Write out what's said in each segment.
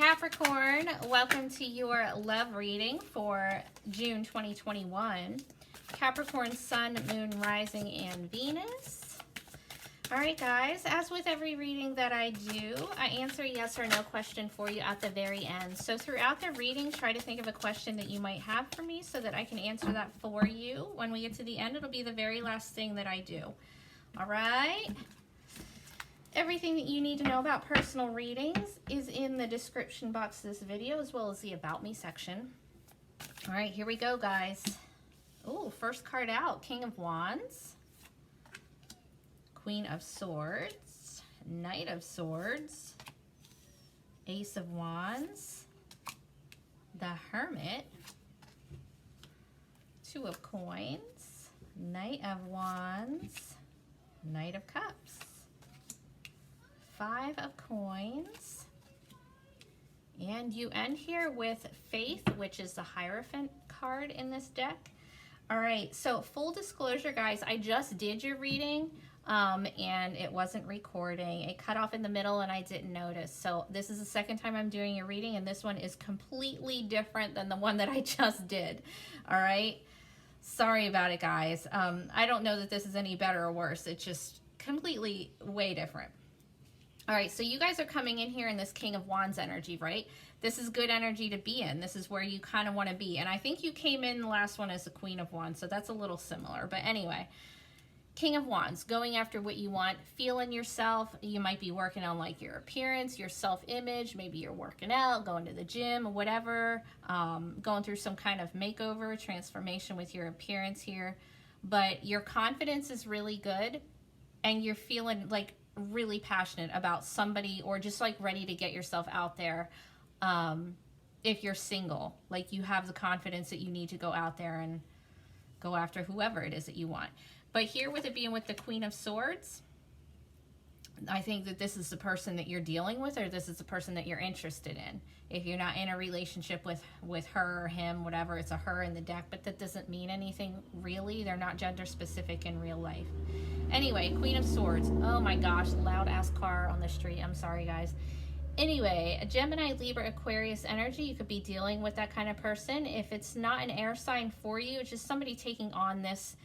Capricorn, welcome to your love reading for June 2021. Capricorn, Sun, Moon, Rising, and Venus. All right, guys, as with every reading that I do, I answer a yes or no question for you at the very end. So throughout the reading, try to think of a question that you might have for me so that I can answer that for you. When we get to the end, it'll be the very last thing that I do. All right? Everything that you need to know about personal readings is in the description box of this video, as well as the About Me section. All right, here we go, guys. Oh, first card out, King of Wands, Queen of Swords, Knight of Swords, Ace of Wands, the Hermit, Two of Coins, Knight of Wands, Knight of Cups, Five of Coins, and you end here with Faith, which is the Hierophant card in this deck. All right, so full disclosure, guys, I just did your reading and it wasn't recording. It cut off in the middle and I didn't notice. So this is the second time I'm doing your reading, and this one is completely different than the one that I just did. All right, sorry about it, guys. I don't know that this is any better or worse. It's just completely way different. All right, so you guys are coming in here in this King of Wands energy, right? This is good energy to be in. This is where you kind of want to be. And I think you came in the last one as the Queen of Wands, so that's a little similar. But anyway, King of Wands, going after what you want, feeling yourself. You might be working on like your appearance, your self-image. Maybe you're working out, going to the gym, whatever. Going through some kind of makeover, transformation with your appearance here. But your confidence is really good, and you're feeling like really passionate about somebody, or just like ready to get yourself out there. If you're single, like you have the confidence that you need to go out there and go after whoever it is that you want. But here with it being with the Queen of Swords, I think that this is the person that you're dealing with, or this is the person that you're interested in. If you're not in a relationship with her or him, whatever, it's a her in the deck, but that doesn't mean anything really. They're not gender specific in real life. Anyway, Queen of Swords. Oh my gosh, loud ass car on the street. I'm sorry, guys. Anyway, a Gemini, Libra, Aquarius energy, you could be dealing with that kind of person. If it's not an air sign for you, it's just somebody taking on this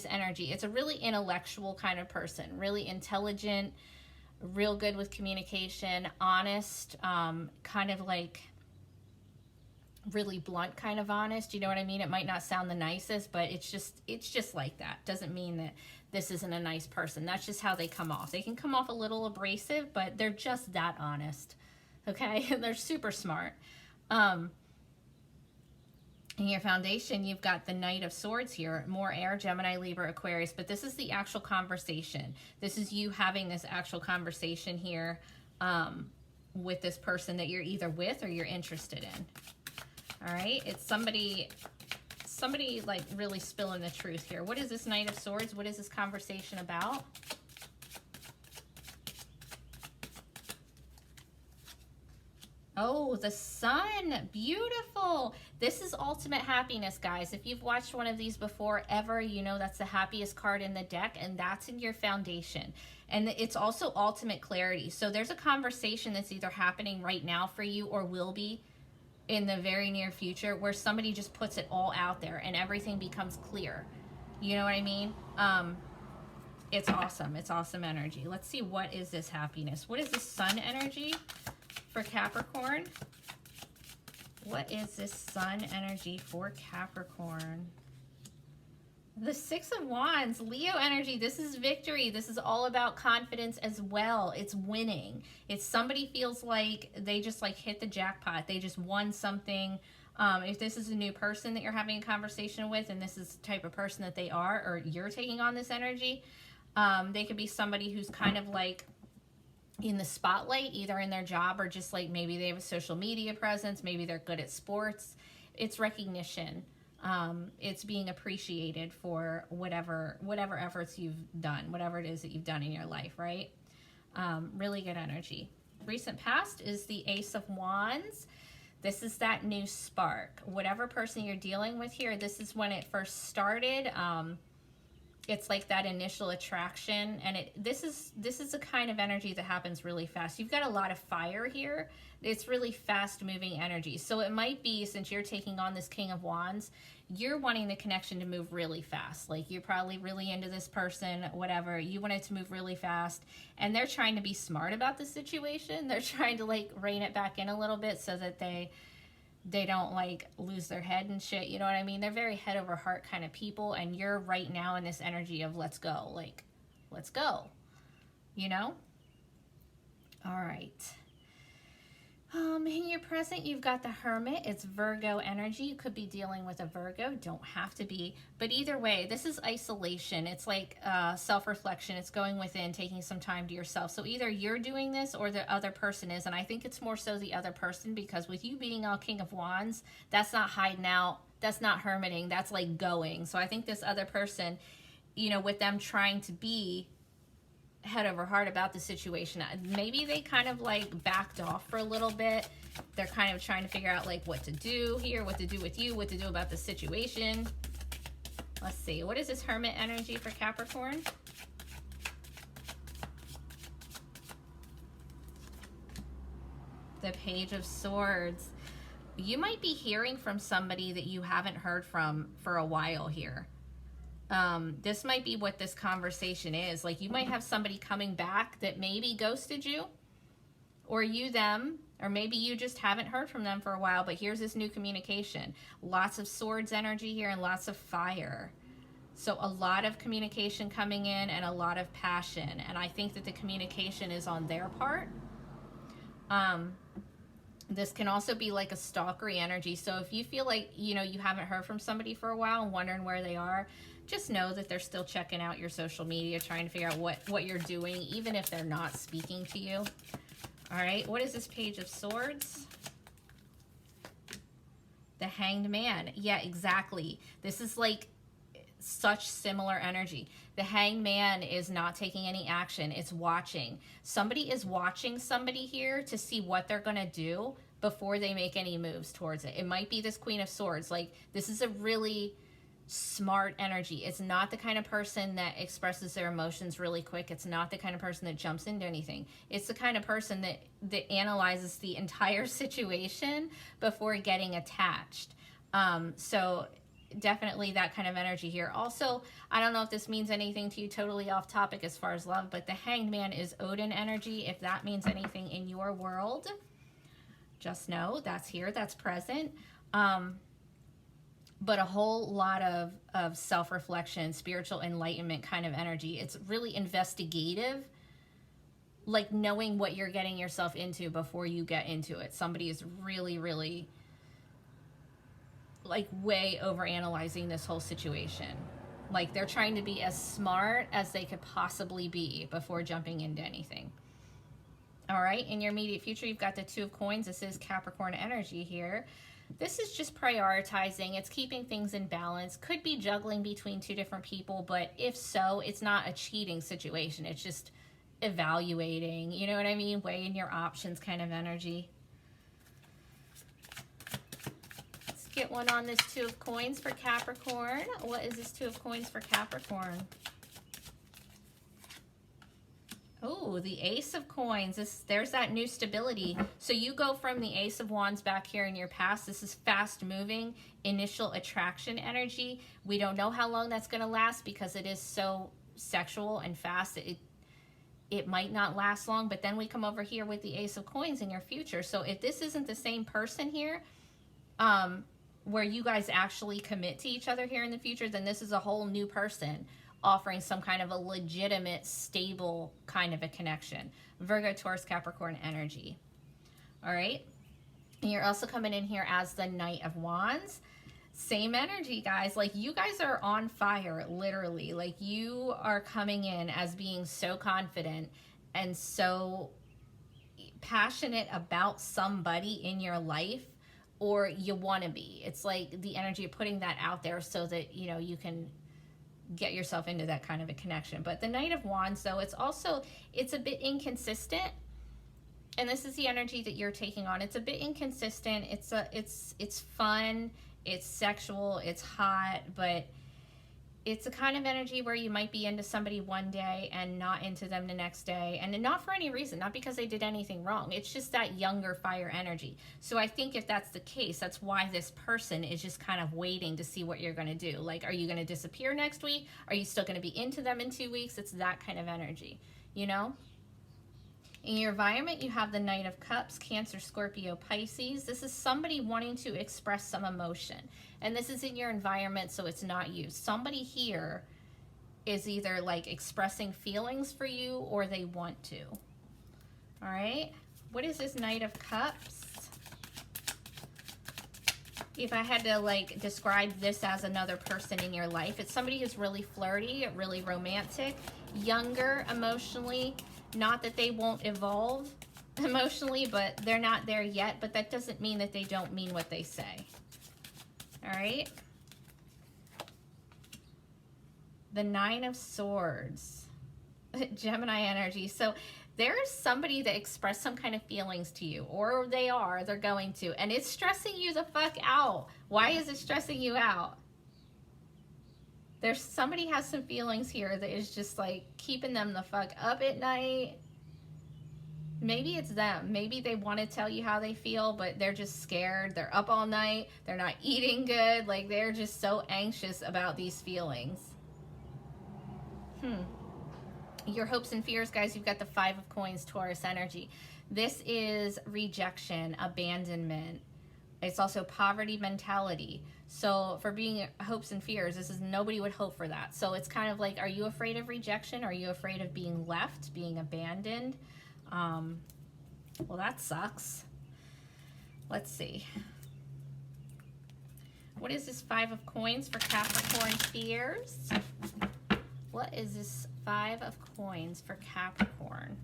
energy. It's a really intellectual kind of person, really intelligent, real good with communication, honest, kind of like really blunt kind of honest. You know what I mean? It might not sound the nicest, but it's just like that. Doesn't mean that this isn't a nice person. That's just how they come off. They can come off a little abrasive, but they're just that honest. Okay? They're super smart. In your foundation, you've got the Knight of Swords here, more air, Gemini, Libra, Aquarius, but this is the actual conversation. This is you having this actual conversation here with this person that you're either with or you're interested in. All right, it's somebody like really spilling the truth here. What is this Knight of Swords? What is this conversation about? Oh, the Sun. Beautiful. This is ultimate happiness, guys. If you've watched one of these before ever, you know that's the happiest card in the deck, and that's in your foundation. And it's also ultimate clarity. So there's a conversation that's either happening right now for you or will be in the very near future, where somebody just puts it all out there and everything becomes clear. You know what I mean? It's awesome. It's awesome energy. Let's see, what is this happiness? What is this Sun energy for Capricorn? What is this Sun energy for Capricorn? The Six of Wands, Leo energy. This is victory. This is all about confidence as well. It's winning. It's somebody feels like they just like hit the jackpot. They just won something. If this is a new person that you're having a conversation with, and this is the type of person that they are, or you're taking on this energy, they could be somebody who's kind of like in the spotlight, either in their job or just like maybe they have a social media presence. Maybe they're good at sports. It's recognition. It's being appreciated for whatever efforts you've done, whatever it is that you've done in your life, right? Really good energy. Recent past is the Ace of Wands. This is that new spark. Whatever person you're dealing with here, this is when it first started. It's like that initial attraction, and this is a kind of energy that happens really fast. You've got a lot of fire here. It's really fast moving energy. So it might be, since you're taking on this King of Wands, you're wanting the connection to move really fast. Like, you're probably really into this person, whatever. You want it to move really fast, and they're trying to be smart about the situation. They're trying to like rein it back in a little bit so that they don't like lose their head and shit, you know what I mean? They're very head over heart kind of people, and you're right now in this energy of let's go, like, let's go, you know? All right. In your present, you've got the Hermit. It's Virgo energy. You could be dealing with a Virgo, don't have to be, but either way, this is isolation. It's like self-reflection. It's going within, taking some time to yourself. So either you're doing this or the other person is, and I think it's more so the other person, because with you being all King of Wands, that's not hiding out, that's not hermiting, that's like going. So I think this other person, you know, with them trying to be head over heart about the situation, maybe they kind of like backed off for a little bit. They're kind of trying to figure out like what to do here, what to do with you, what to do about the situation. Let's see, what is this Hermit energy for Capricorn? The Page of Swords. You might be hearing from somebody that you haven't heard from for a while here. This might be what this conversation is. Like, you might have somebody coming back that maybe ghosted you, or you them, or maybe you just haven't heard from them for a while, but here's this new communication. Lots of swords energy here and lots of fire. So a lot of communication coming in and a lot of passion. And I think that the communication is on their part. This can also be like a stalkery energy. So if you feel like, you know, you haven't heard from somebody for a while and wondering where they are, just know that they're still checking out your social media, trying to figure out what you're doing, even if they're not speaking to you. All right, what is this Page of Swords? The Hanged Man. Yeah, exactly. This is like such similar energy. The Hanged Man is not taking any action. It's watching. Somebody is watching somebody here to see what they're going to do before they make any moves towards it. It might be this Queen of Swords. Like, this is a really smart energy. It's not the kind of person that expresses their emotions really quick. It's not the kind of person that jumps into anything. It's the kind of person that analyzes the entire situation before getting attached. So definitely that kind of energy here. Also, I don't know if this means anything to you, totally off topic as far as love, but the Hanged Man is Odin energy. If that means anything in your world, just know that's here, that's present. But a whole lot of self-reflection, spiritual enlightenment kind of energy. It's really investigative, like knowing what you're getting yourself into before you get into it. Somebody is really, really like way over analyzing this whole situation. Like, they're trying to be as smart as they could possibly be before jumping into anything. All right, in your immediate future, you've got the Two of Coins. This is Capricorn energy here. This is just prioritizing. It's keeping things in balance. Could be juggling between two different people, but if so, it's not a cheating situation. It's just evaluating, you know what I mean? Weighing your options kind of energy. Let's get one on this Two of Coins for Capricorn. What is this Two of Coins for Capricorn? Oh, the Ace of Coins. There's that new stability. So you go from the Ace of Wands back here in your past. This is fast moving, initial attraction energy. We don't know how long that's going to last because it is so sexual and fast. It might not last long, but then we come over here with the Ace of Coins in your future. So if this isn't the same person here, where you guys actually commit to each other here in the future, then this is a whole new person offering some kind of a legitimate, stable kind of a connection. Virgo, Taurus, Capricorn energy. All right. And you're also coming in here as the Knight of Wands. Same energy, guys. Like, you guys are on fire, literally. Like, you are coming in as being so confident and so passionate about somebody in your life, or you want to be. It's like the energy of putting that out there so that, you know, you can get yourself into that kind of a connection. But the Knight of Wands, though, it's a bit inconsistent, and this is the energy that you're taking on. It's a bit inconsistent. It's fun, it's sexual, it's hot, but It's a kind of energy where you might be into somebody one day and not into them the next day, and not for any reason, not because they did anything wrong. It's just that younger fire energy. So I think if that's the case, that's why this person is just kind of waiting to see what you're going to do. Like, are you going to disappear next week? Are you still going to be into them in 2 weeks? It's that kind of energy, you know? In your environment, you have the Knight of Cups, Cancer, Scorpio, Pisces. This is somebody wanting to express some emotion. And this is in your environment, so it's not you. Somebody here is either like expressing feelings for you or they want to. All right? What is this Knight of Cups? If I had to like describe this as another person in your life, it's somebody who's really flirty, really romantic, younger emotionally. Not that they won't evolve emotionally, but they're not there yet. But that doesn't mean that they don't mean what they say. All right. The Nine of Swords. Gemini energy. So there's somebody that expressed some kind of feelings to you, or they're going to, and it's stressing you the fuck out. Why is it stressing you out? There's somebody has some feelings here that is just like keeping them the fuck up at night. Maybe it's them. Maybe they want to tell you how they feel, but they're just scared. They're up all night. They're not eating good. Like, they're just so anxious about these feelings. Your hopes and fears, guys, you've got the Five of Coins, Taurus energy. This is rejection, abandonment. It's also poverty mentality. So for being hopes and fears, this is, nobody would hope for that. So it's kind of like, are you afraid of rejection? Are you afraid of being left, being abandoned? Well, that sucks. Let's see. What is this Five of Coins for Capricorn fears? What is this Five of Coins for Capricorn?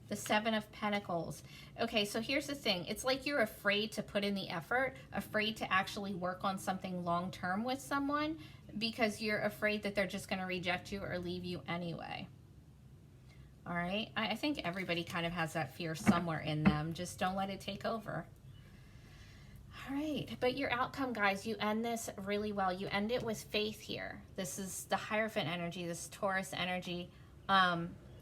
The Seven of Pentacles. Okay, so here's the thing. It's like you're afraid to put in the effort, afraid to actually work on something long-term with someone because you're afraid that they're just going to reject you or leave you anyway. All right? I think everybody kind of has that fear somewhere in them. Just don't let it take over. All right, but your outcome, guys, you end this really well. You end it with faith here. This is the Hierophant energy, this Taurus energy.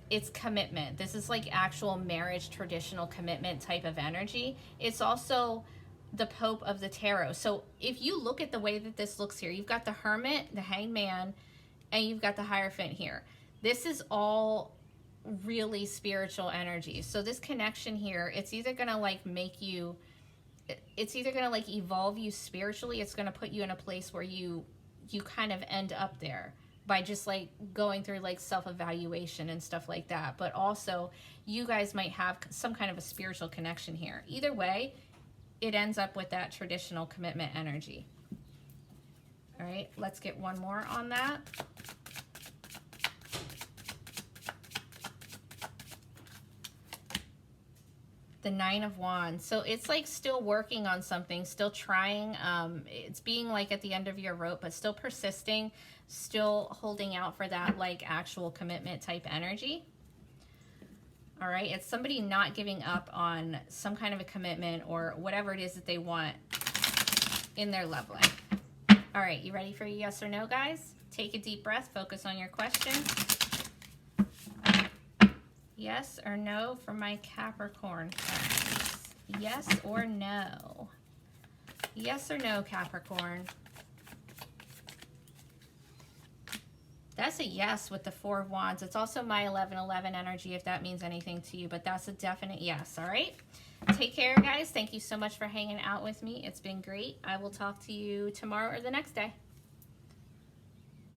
It's commitment. This is like actual marriage, traditional commitment type of energy. It's also the Pope of the Tarot. So if you look at the way that this looks here, you've got the Hermit, the Hanged Man, and you've got the Hierophant here. This is all really spiritual energy. So this connection here, it's either going to like make you, it's either going to like evolve you spiritually. It's going to put you in a place where you kind of end up there by just like going through like self-evaluation and stuff like that. But also you guys might have some kind of a spiritual connection here. Either way, it ends up with that traditional commitment energy. All right, let's get one more on that. The Nine of Wands. So it's like still working on something, still trying. It's being like at the end of your rope, but still persisting, still holding out for that like actual commitment type energy. All right, it's somebody not giving up on some kind of a commitment or whatever it is that they want in their love life. All right, you ready for a yes or no, guys? Take a deep breath, focus on your question. Yes or no for my Capricorn friends? Yes or no? Yes or no, Capricorn? That's a yes with the Four of Wands. It's also my 11-11 energy if that means anything to you, but that's a definite yes, all right? Take care, guys. Thank you so much for hanging out with me. It's been great. I will talk to you tomorrow or the next day.